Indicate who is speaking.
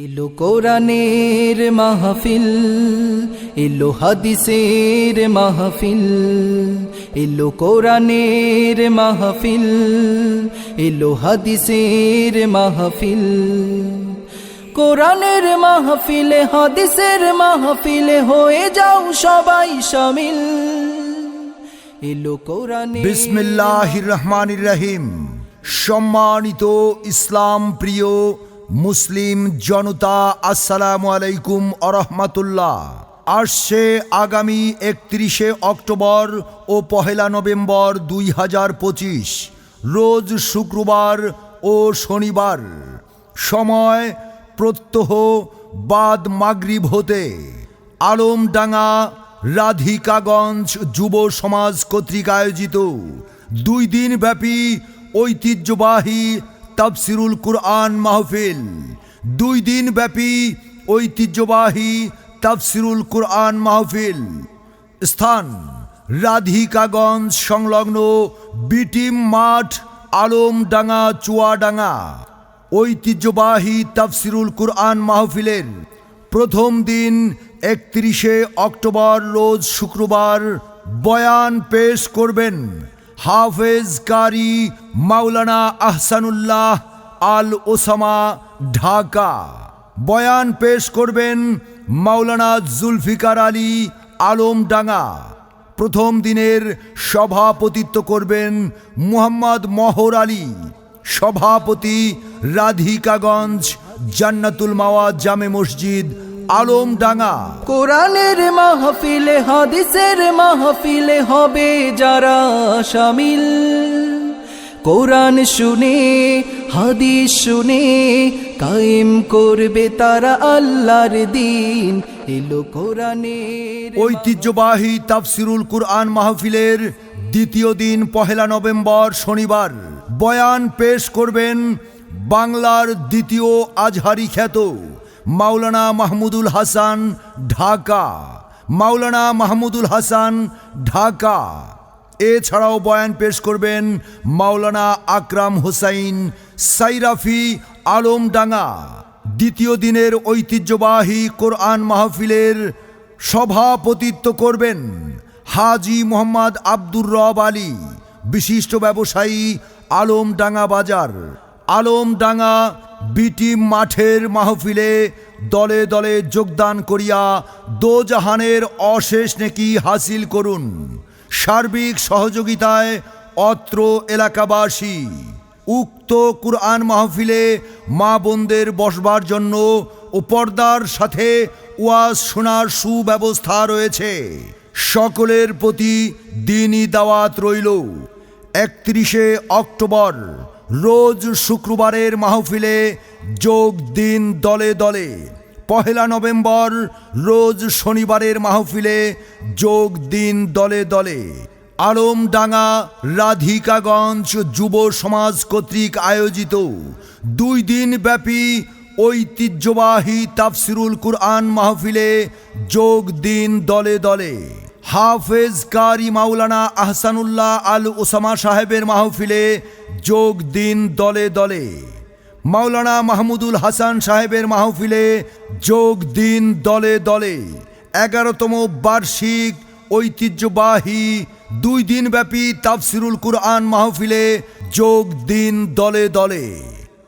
Speaker 1: এলো কোরআনের মাহফিল, এলো হাদিসের মাহফিল, এলো কোরআনের মাহফিল, এলো হাদিসের মাহফিল। কোরআনের মাহফিলে হাদিসের মাহফিলে হয়ে যাও সবাই শামিল। এলো কোরআনের।
Speaker 2: বিসমিল্লাহির রহমানির রহিম। সম্মানিত ইসলাম প্রিয় মুসলিম জনতা, আসসালামু আলাইকুম ওয়া রাহমাতুল্লাহ। আসছে আগামী 31শে অক্টোবর ও 1 নভেম্বর 2025 রোজ শুক্রবার ও শনিবার, সময় প্রত্যহ বাদ মাগরিব হতে আলমডাঙ্গা রাধিকাগঞ্জ যুব সমাজ কর্তৃক আয়োজিত 2 দিন ব্যাপী ঐতিহ্যবাহী তাফসিরুল কুরআন মাহফিল। 2 দিন ব্যাপী ঐতিহ্যবাহী তাফসিরুল কুরআন মাহফিল। স্থান রাধিকাগঞ্জ সংলগ্ন বিটিম মাঠ, আলমডাঙ্গা, চুয়াডাঙ্গা। ঐতিহ্যবাহী তাফসিরুল কুরআন মাহফিলের প্রথম দিন 31শে অক্টোবর রোজ শুক্রবার বয়ান পেশ করবেন হাফেজ কারি মাওলানা আহসানুল্লাহ আল ওসামা, ঢাকা। বয়ান পেশ করবেন মাওলানা জুলফিকার আলী, আলমডাঙ্গা। প্রথম দিনের সভাপতিত্ব করবেন মুহাম্মদ মহর আলী, সভাপতি, রাধিকাগঞ্জ জান্নাতুল মাওয়া জামে মসজিদ, আলমডাঙ্গা।
Speaker 1: কোরআনের মাহফিলে হাদিসের মাহফিলে হবে যারা শামিল। কোরআন শুনে হাদিস শুনে কায়েম করবে তারা আল্লাহর দ্বীন। এলো কোরআনের।
Speaker 2: ঐতিহ্যবাহী তাফসিরুল কুরআন মাহফিলের দ্বিতীয় দিন 1 নভেম্বর শনিবার বয়ান পেশ করবেন বাংলার দ্বিতীয় আজহারি খ্যাত মাওলানা মাহমুদুল হাসান, ঢাকা। মাওলানা মাহমুদুল হাসান, ঢাকা। এছাড়াও বয়ান পেশ করবেন মাওলানা আকরাম হোসাইন সাইরাফি, আলমডাঙ্গা। দ্বিতীয় দিনের ঐতিহ্যবাহী কোরআন মাহফিলের সভাপতিত্ব করবেন হাজি মোহাম্মদ আব্দুর রব আলী, বিশিষ্ট ব্যবসায়ী, আলমডাঙ্গা বাজার। আলমডাঙ্গা বিটিম মাঠের মাহফিলে দলে দলে যোগদান করিয়া দোজাহানের অশেষ নেকি হাসিল করুন। সার্বিক সহযোগিতায় অত্র এলাকাবাসী। উক্ত কুরআন মাহফিলে মা বোনদের বসবার জন্য ও পর্দার সাথে ওয়াজ শোনার সুব্যবস্থা রয়েছে। সকলের প্রতি দিনই দাওয়াত রইল। 31শে অক্টোবর রোজ শুক্রবারের মাহফিলে যোগ দিন দলে দলে। 1 নভেম্বর রোজ শনিবারের মাহফিলে যোগ দিন দলে দলে। আলমডাঙ্গা রাধিকাগঞ্জ যুব সমাজ কর্তৃক আয়োজিত 2 দিন ব্যাপী ঐতিহ্যবাহী তাফসিরুল কুরআন মাহফিলে যোগ দিন দলে দলে। হাফেজ কারি মাওলানা আহসানুল্লাহ আল ওসামা সাহেবের মাহফিলে যোগ দিন দলে দলে। মাওলানা মাহমুদুল হাসান সাহেবের মাহফিলে যোগ দিন দলে দলে। 11তম বার্ষিক ঐতিহ্যবাহী 2 দিন ব্যাপী তাফসিরুল কুরআন মাহফিলে যোগ দিন দলে দলে।